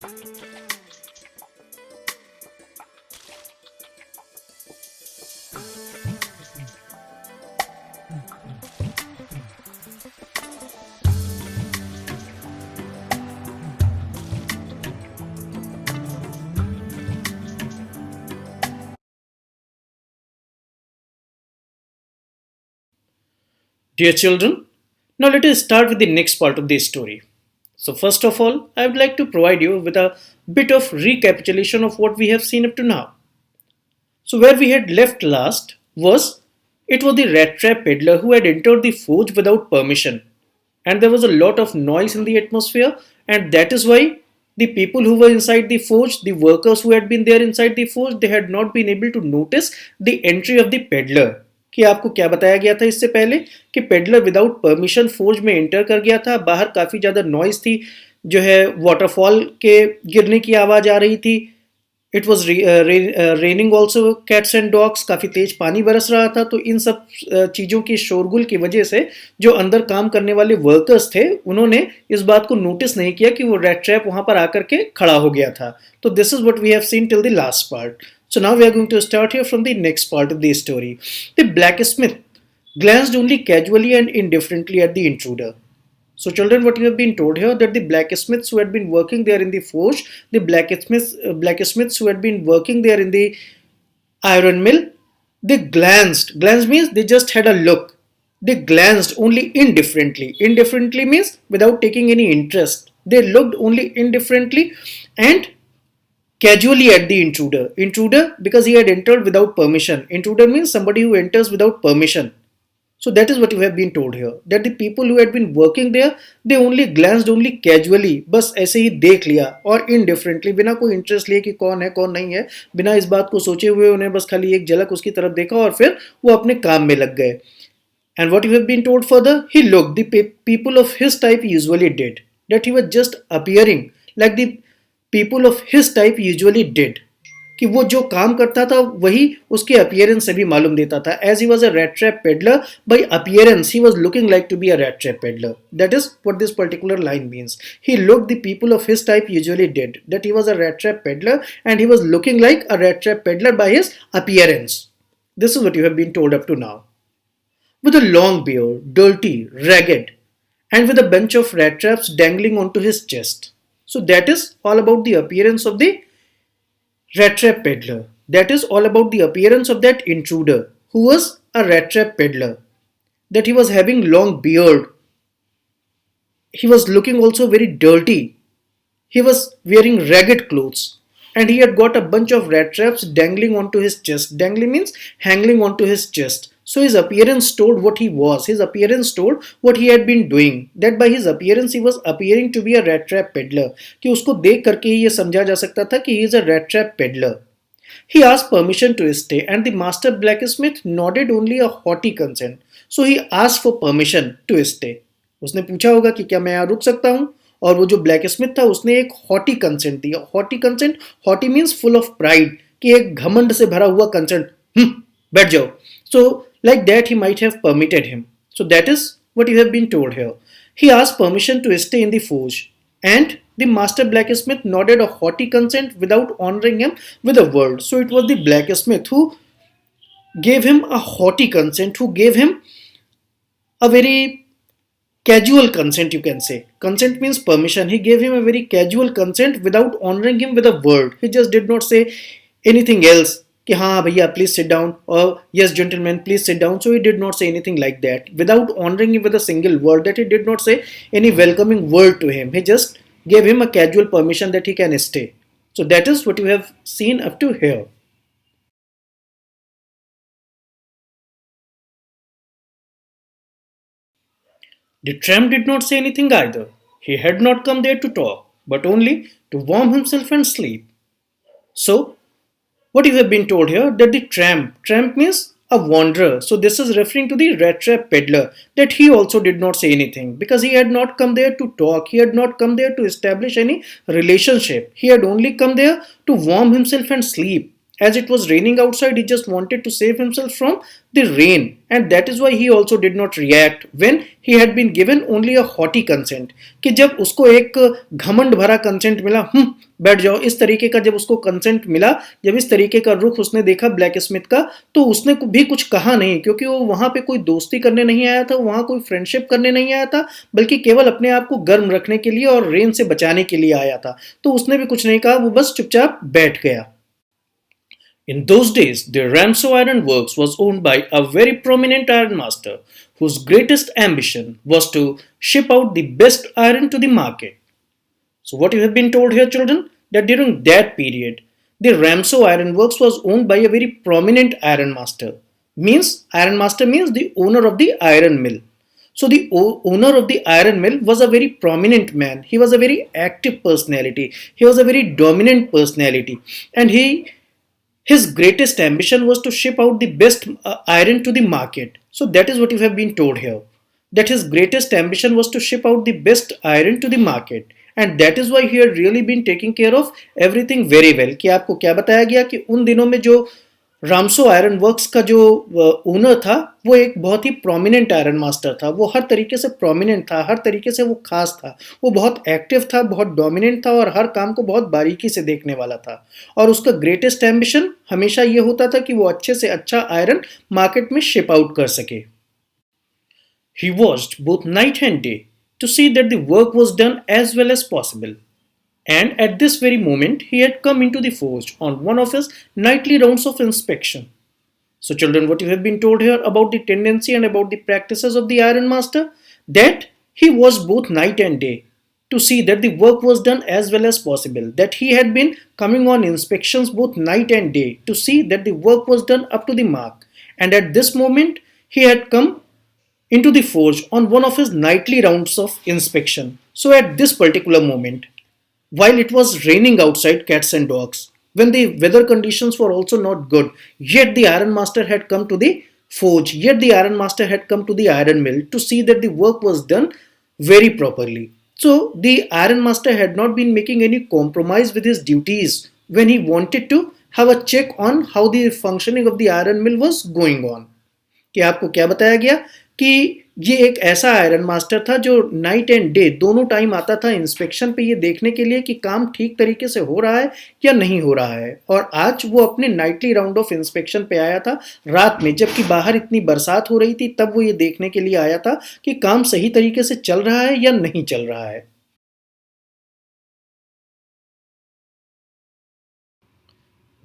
Dear children, now let us start with the next part of the story. So, first of all, I would like to provide you with a bit of recapitulation of what we have seen up to now. So, where we had left last was it was the rat trap peddler who had entered the forge without permission, and there was a lot of noise in the atmosphere, and that is why the people who were inside the forge, the workers who had been there inside the forge, they had not been able to notice the entry of the peddler. कि आपको क्या बताया गया था इससे पहले कि peddler without permission forge में एंटर कर गया था, बाहर काफ़ी ज़्यादा नॉइस थी, जो है वाटरफॉल के गिरने की आवाज़ आ रही थी. It was raining also cats and dogs, काफ़ी तेज पानी बरस रहा था. तो इन सब चीज़ों की शोरगुल की वजह से जो अंदर काम करने वाले वर्कर्स थे उन्होंने इस बात को नोटिस नहीं किया कि वो रेड ट्रैप वहाँ पर आकर के खड़ा हो गया था. तो this is what we have seen till the last part. So now we are going to start here from the next part of the story. The blacksmith glanced only casually and indifferently at the intruder. So children, what you have been told here, that the blacksmiths who had been working there in the forge, the blacksmiths who had been working there in the iron mill, they glanced. Glance means they just had a look. They glanced only indifferently. Indifferently means without taking any interest. They looked only indifferently and casually at the intruder. Intruder because he had entered without permission. Intruder means somebody who enters without permission. So that is what you have been told here, that the people who had been working there, they only glanced only casually, बस ऐसे ही देख लिया और indifferently, बिना कोई interest लिए कि कौन है कौन नहीं है, बिना इस बात को सोचे हुए उन्हें बस खाली एक झलक उसकी तरफ देखा और फिर वो अपने काम में लग गए. And what you have been told further, he looked, the people of his type usually did, that he was just appearing like the people of his type usually did, कि वो जो काम करता था वही उसके अपीयरेंस से भी मालूम देता था. As he was a red trap peddler, by appearance he was looking like to be a red trap peddler. That is what this particular line means. He look the people of his type usually did, that he was a red trap peddler and he was looking like a red trap peddler by his appearance. This is what you have been told up to now. With a long beard, dirty, ragged, and with a bunch of rat traps dangling onto his chest. So that is all about the appearance of the rat trap peddler. That is all about the appearance of that intruder who was a rat trap peddler. That he was having long beard. He was looking also very dirty. He was wearing ragged clothes. And he had got a bunch of rat traps dangling onto his chest. Dangling means hanging onto his chest. So his appearance told what he was. His appearance told what he had been doing. That by his appearance he was appearing to be a rat trap peddler. कि उसको देख करके ही ये समझा जा सकता था कि he is a rat trap peddler. He asked permission to stay and the master blacksmith nodded only a haughty consent. So he asked for permission to stay. उसने पूछा होगा कि क्या मैं यहाँ रुक सकता हूँ, और वो जो ब्लैकस्मिथ था उसने एक हॉटी कंसेंट दिया. Haughty consent, haughty means full of pride, कि एक घमंड से भरा हुआ कंसेंट, बैठ जाओ. So like that he might have permitted him. So that is what you have been told here. He asked permission to stay in the forge and the master blacksmith nodded a haughty consent without honoring him with a word. So it was the blacksmith who gave him a haughty consent, who gave him a very casual consent, you can say. Consent means permission. He gave him a very casual consent without honoring him with a word. He just did not say anything else कि हाँ भैया please sit down or yes gentlemen please sit down. So he did not say anything like that without honoring him with a single word, that he did not say any welcoming word to him. He just gave him a casual permission that he can stay. So that is what you have seen up to here. The tramp did not say anything either. He had not come there to talk, but only to warm himself and sleep. So, what you have been told here, that the tramp means a wanderer. So this is referring to the rat trap peddler, that he also did not say anything because he had not come there to talk. He had not come there to establish any relationship. He had only come there to warm himself and sleep. As it was raining outside, he just wanted to save himself from the rain, and that is why he also did not react when he had been given only a haughty consent. कि जब उसको एक घमंड भरा consent मिला, बैठ जाओ, इस तरीके का जब उसको कंसेंट मिला, जब इस तरीके का रुख उसने देखा ब्लैक स्मिथ का, तो उसने भी कुछ कहा नहीं, क्योंकि वो वहां पे कोई दोस्ती करने नहीं आया था, वहां कोई फ्रेंडशिप करने नहीं आया था, बल्कि केवल अपने आप को गर्म रखने के लिए और रेन से बचाने के लिए आया था। तो उसने भी कुछ नहीं कहा, वो बस चुपचाप बैठ गया। In those days, the Ramsau Iron Works was owned by a very prominent ironmaster whose greatest ambition was to ship out the best iron to the market. So, what you have been told here, children, that during that period, the Ramsau Iron Works was owned by a very prominent ironmaster. Means, ironmaster means the owner of the iron mill. So, the owner of the iron mill was a very prominent man. He was a very active personality. He was a very dominant personality. And his greatest ambition was to ship out the best iron to the market. So that is what you have been told here. That his greatest ambition was to ship out the best iron to the market. And that is why he had really been taking care of everything very well. कि आपको क्या बताया गया कि उन दिनों में जो रामसो आयरन वर्क्स का जो ओनर था, वो एक बहुत ही प्रोमिनेंट आयरन मास्टर था। वो हर तरीके से प्रोमिनेंट था, हर तरीके से वो खास था, वो बहुत एक्टिव था, बहुत डोमिनेंट था और हर काम को बहुत बारीकी से देखने वाला था। और उसका ग्रेटेस्ट एम्बिशन हमेशा ये होता था कि वो अच्छे से अच्छा आयरन मार्केट में शिप आउट कर सके। He watched both night and day to see that the work was done as well as possible. And at this very moment, he had come into the forge on one of his nightly rounds of inspection. So, children, what you have been told here about the tendency and about the practices of the iron master, that he was both night and day to see that the work was done as well as possible, that he had been coming on inspections both night and day to see that the work was done up to the mark. And at this moment, he had come into the forge on one of his nightly rounds of inspection. So, at this particular moment, while it was raining outside cats and dogs, when the weather conditions were also not good, yet the iron master had come to the forge, yet the iron master had come to the iron mill to see that the work was done very properly. So the iron master had not been making any compromise with his duties when he wanted to have a check on how the functioning of the iron mill was going on. कि आपको क्या बताया गया कि ये एक ऐसा iron master था जो नाइट एंड डे दोनों टाइम आता था इंस्पेक्शन पे ये देखने के लिए कि काम ठीक तरीके से हो रहा है या नहीं हो रहा है। और आज वो अपने नाइटली राउंड ऑफ इंस्पेक्शन पे आया था रात में, जबकि बाहर इतनी बरसात हो रही थी, तब वो ये देखने के लिए आया था कि काम सही तरीके से चल रहा है या नहीं चल रहा है।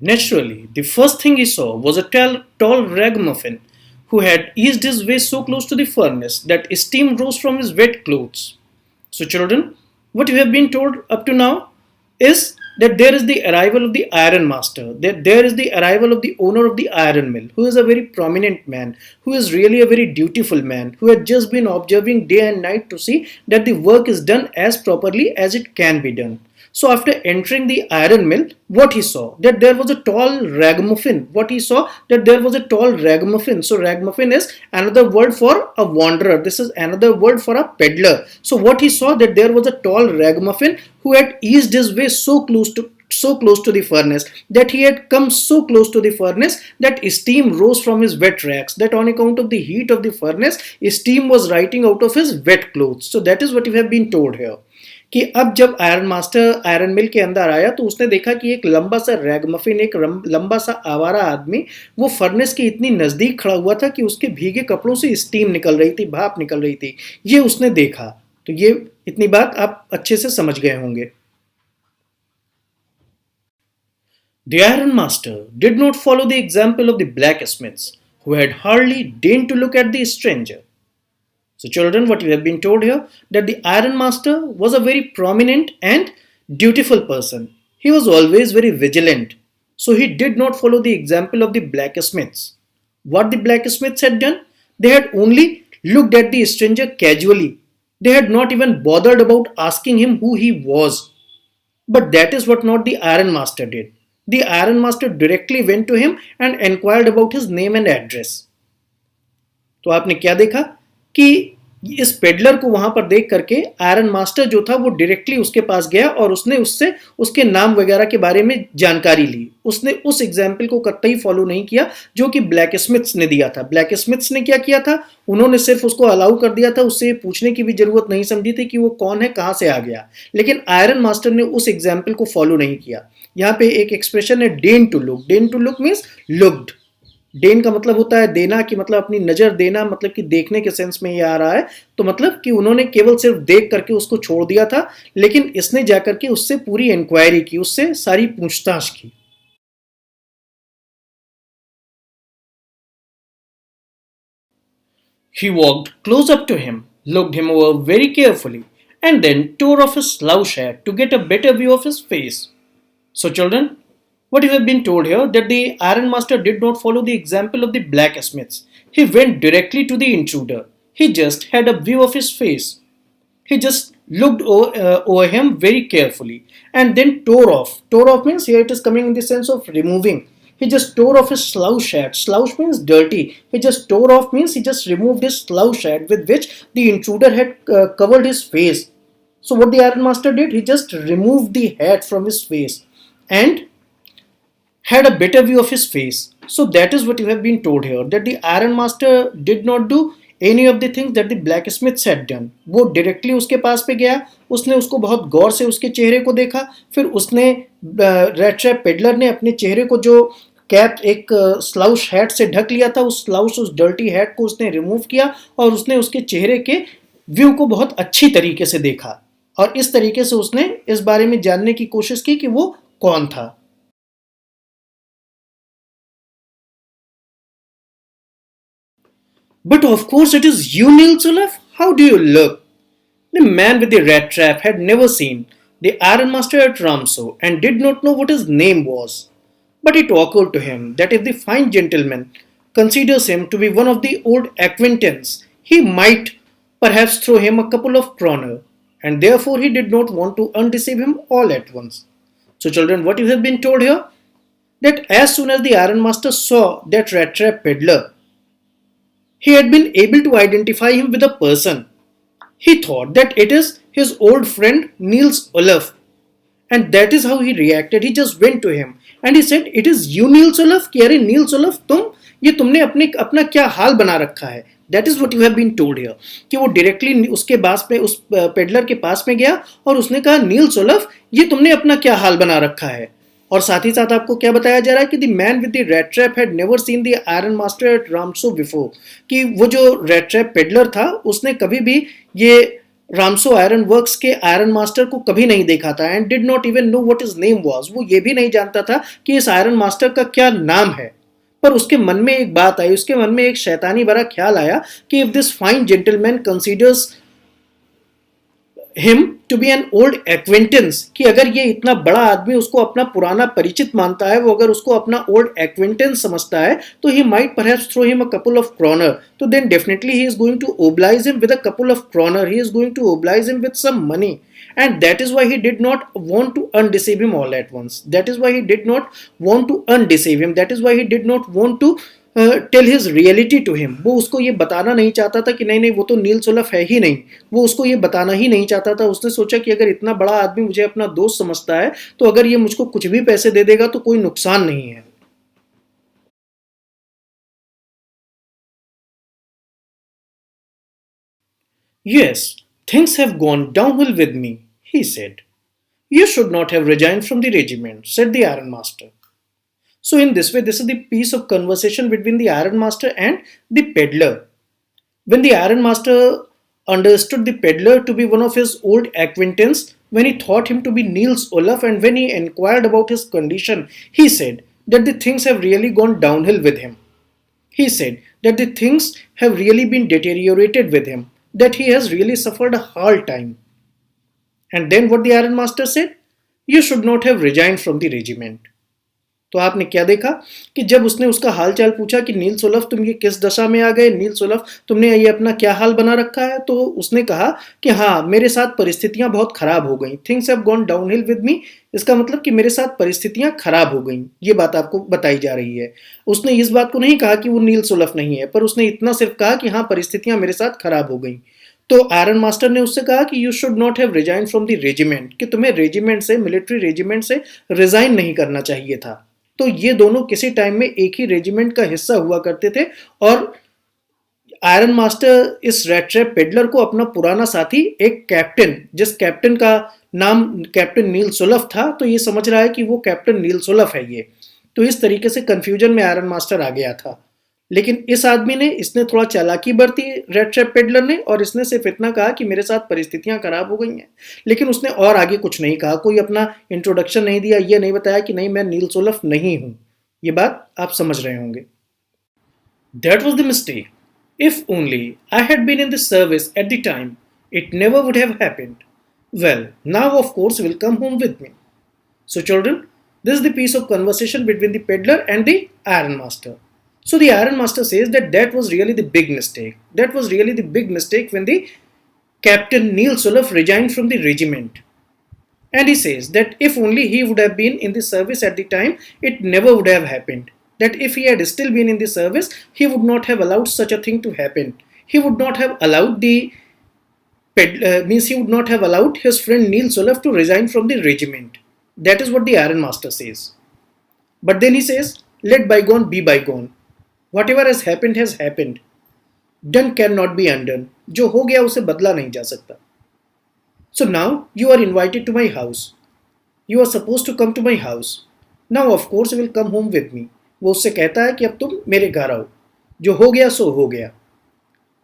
Naturally, the first thing he saw was a tall ragamuffin who had eased his way so close to the furnace that steam rose from his wet clothes. So, children, what you have been told up to now is that there is the arrival of the iron master, that there is the arrival of the owner of the iron mill, who is a very prominent man, who is really a very dutiful man, who had just been observing day and night to see that the work is done as properly as it can be done. So after entering the iron mill, what he saw? That there was a tall ragamuffin. What he saw? That there was a tall ragamuffin. So ragamuffin is another word for a wanderer. This is another word for a peddler. So what he saw? That there was a tall ragamuffin who had eased his way so close to the furnace, that he had come so close to the furnace that steam rose from his wet rags, that on account of the heat of the furnace, steam was rising out of his wet clothes. So that is what you have been told here. कि अब जब iron master iron मिल के अंदर आया तो उसने देखा कि एक लंबा सा रैगमफिन, एक लंबा सा आवारा आदमी वो फर्नेस के इतनी नज़दीक खड़ा हुआ था कि उसके भीगे कपड़ों से स्टीम निकल रही थी, भाप निकल रही थी। ये उसने देखा। तो ये इतनी बात आप अच्छे से समझ गए होंगे। The iron master did not follow the example of the blacksmiths, who had hardly deigned to look at the stranger. So children, what you have been told here, that the iron master was a very prominent and dutiful person. He was always very vigilant. So he did not follow the example of the blacksmiths. What the blacksmiths had done? They had only looked at the stranger casually. They had not even bothered about asking him who he was. But that is what not the iron master did. The iron master directly went to him and inquired about his name and address. तो आपने क्या देखा कि इस peddler को वहां पर देख करके आयरन मास्टर जो था वो डायरेक्टली उसके पास गया और उसने उससे उसके नाम वगैरह के बारे में जानकारी ली। उसने उस एग्जाम्पल को कतई फॉलो नहीं किया जो कि ब्लैक स्मिथ्स ने दिया था। ब्लैक स्मिथ्स ने क्या किया था, उन्होंने सिर्फ उसको अलाउ कर दिया था, उससे पूछने की भी जरूरत नहीं समझी थी कि वो कौन है, कहां से आ गया। लेकिन आयरन मास्टर ने उस एग्जाम्पल को फॉलो नहीं किया। यहाँ पे एक एक्सप्रेशन है deign to look. Deign to look means looked. Deign का मतलब होता है देना, कि मतलब अपनी नजर देना, मतलब कि देखने के सेंस में ये आ रहा है। तो मतलब कि उन्होंने केवल सिर्फ देख करके उसको छोड़ दिया था, लेकिन इसने जाकर के उससे पूरी इंक्वायरी की, उससे सारी पूछताछ की। He walked close up to him, looked him over very carefully, and then tore off his slouch hat to get a better view of his face. So, children, what you have been told here that the Iron Master did not follow the example of the blacksmiths. He went directly to the intruder. He just had a view of his face. He just looked over him very carefully and then tore off. Tore off means here it is coming in the sense of removing. He just tore off his slouch hat. Slouch means dirty. He just tore off means he just removed his slouch hat with which the intruder had covered his face. So what the Iron Master did, he just removed the hat from his face and had a better view of his face. So that is what you have been told here, that the Iron Master did not do any of the things that the blacksmiths had done. वो directly उसके पास पे गया, उसने उसको बहुत गौर से उसके चेहरे को देखा, फिर उसने रैट्रैप पेडलर ने अपने चेहरे को जो कैप एक स्लाउश हैट से ढक लिया था, उस डर्टी हैट को उसने रिमूव किया और उसने उसके चेहरे के व्यू को बहुत अच्छी तरीके से देखा और इस तरीके से उसने इस बारे में जानने की कोशिश की कि वो कौन था। But of course it is you, Niels Olaf. How do you look? The man with the rat trap had never seen the Iron Master at Ramso and did not know what his name was. But it occurred to him that if the fine gentleman considers him to be one of the old acquaintance, he might perhaps throw him a couple of kroner, and therefore he did not want to undeceive him all at once. So, children, what you have been told here? That as soon as the Iron Master saw that rat trap peddler, he had been able to identify him with a person. He thought that it is his old friend Niels Olaf, and that is how he reacted. He just went to him and he said, "It is you, Niels Olaf? कि अरे Niels Olaf, तुमने अपने अपना क्या हाल बना रखा है?" That is what you have been told here. कि वो डायरेक्टली उसके पास में उस पेडलर के पास में गया और उसने कहा, "नील्स ओलफ, ये तुमने अपना क्या हाल बना रखा है?" और साथ ही साथ आपको क्या बताया जा रहा है कि the man with the red trap had never seen the iron master at रामसो बिफोर, कि वो जो रेड ट्रैप पेडलर था उसने कभी भी ये रामसो आयरन वर्क्स के आयरन मास्टर को कभी नहीं देखा था and did not even know what is name was. वो ये भी नहीं जानता था कि इस आयरन मास्टर का क्या नाम है। पर उसके मन में एक बात आई, उसके मन में एक शैतानी भरा ख्याल आया कि if this fine gentleman considers him to be an old acquaintance, कि अगर ये इतना बड़ा आदमी उसको अपना पुराना परिचित मानता है, वो अगर उसको अपना ओल्ड एक्वेंटेंस समझता है, तो he might perhaps throw him a couple of kroner, तो then definitely he is going to oblige him with a couple of kroner, he is going to oblige him with some money, and that is why he did not want to undeceive him all at once. That is why he did not want to undeceive him. That is why he did not want to tell his reality to him. वो उसको ये बताना नहीं चाहता था कि नहीं नहीं वो तो नील सोलफ है ही नहीं, वो उसको ये बताना ही नहीं चाहता था। उसने सोचा कि अगर इतना बड़ा आदमी मुझे अपना दोस्त समझता है तो अगर ये मुझको कुछ भी पैसे दे देगा तो कोई नुकसान नहीं है। Yes, things have gone downhill with me, he said. You should not have resigned from the regiment, said the Iron Master. So, in this way, this is the piece of conversation between the Iron Master and the peddler. When the Iron Master understood the peddler to be one of his old acquaintance, when he thought him to be Niels Olaf, and when he inquired about his condition, he said that the things have really gone downhill with him. He said that the things have really been deteriorated with him, that he has really suffered a hard time. And then what the Iron Master said? You should not have resigned from the regiment. तो आपने क्या देखा कि जब उसने उसका हालचाल पूछा कि नील सोलफ तुम ये किस दशा में आ गए, नील सोलफ तुमने ये अपना क्या हाल बना रखा है, तो उसने कहा कि हाँ मेरे साथ परिस्थितियां बहुत खराब हो गई, things have gone downhill with me. इसका मतलब कि मेरे साथ परिस्थितियां खराब हो गई, ये बात आपको बताई जा रही है। उसने इस बात को नहीं कहा कि वो नील सोलफ नहीं है, पर उसने इतना सिर्फ कहा कि हाँ परिस्थितियां मेरे साथ खराब हो गई। तो आयरन मास्टर ने उससे कहा कि you should not have resign from the regiment, कि तुम्हें रेजिमेंट से, मिलिट्री रेजिमेंट से रिजाइन नहीं करना चाहिए था। तो ये दोनों किसी टाइम में एक ही रेजिमेंट का हिस्सा हुआ करते थे, और आयरन मास्टर इस रैट्रैप पेडलर को अपना पुराना साथी, एक कैप्टन, जिस कैप्टन का नाम कैप्टन नील सोलफ था, तो ये समझ रहा है कि वो कैप्टन नील सोलफ है ये। तो इस तरीके से कंफ्यूजन में आयरन मास्टर आ गया था। लेकिन इस आदमी ने, इसने थोड़ा चालाकी बरती, रैट्रैप पेडलर ने, और इसने सिर्फ इतना कहा कि मेरे साथ परिस्थितियां खराब हो गई हैं। लेकिन उसने और आगे कुछ नहीं कहा, कोई अपना इंट्रोडक्शन नहीं दिया, ये नहीं बताया कि नहीं मैं नील सोलफ नहीं हूं। ये बात आप समझ रहे होंगे। That was the mistake. If only I had been in the service at the time, it never would have happened. Well, now of course will come home with me. So children, this is the piece of conversation between the peddler and the iron master. So the iron master says that that was really the big mistake. That was really the big mistake when the Captain Neil Sullivan resigned from the regiment. And he says that if only he would have been in the service at the time, it never would have happened. That if he had still been in the service, he would not have allowed such a thing to happen. He would not have allowed he would not have allowed his friend Neil Sullivan to resign from the regiment. That is what the Iron Master says. But then he says, let bygone be bygone. Whatever has happened has happened. Done cannot be undone. जो हो गया उसे बदला नहीं जा सकता. So now you are invited to my house. You are supposed to come to my house. Now of course you will come home with me. वो उससे कहता है कि अब तुम मेरे घर आओ, जो हो गया सो हो गया।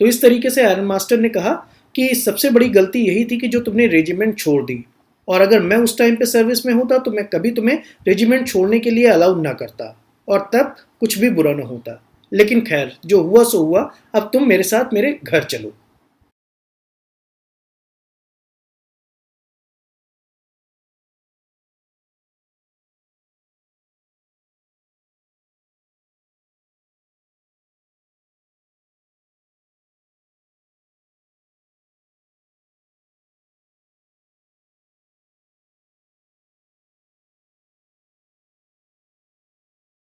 तो इस तरीके से आयरन मास्टर ने कहा कि सबसे बड़ी गलती यही थी कि जो तुमने रेजिमेंट छोड़ दी, और अगर मैं उस टाइम पे सर्विस में होता तो मैं कभी तुम्हें रेजिमेंट छोड़ने के लिए अलाउ ना करता, और तब कुछ भी बुरा ना होता। लेकिन खैर, जो हुआ सो हुआ, अब तुम मेरे साथ मेरे घर चलो।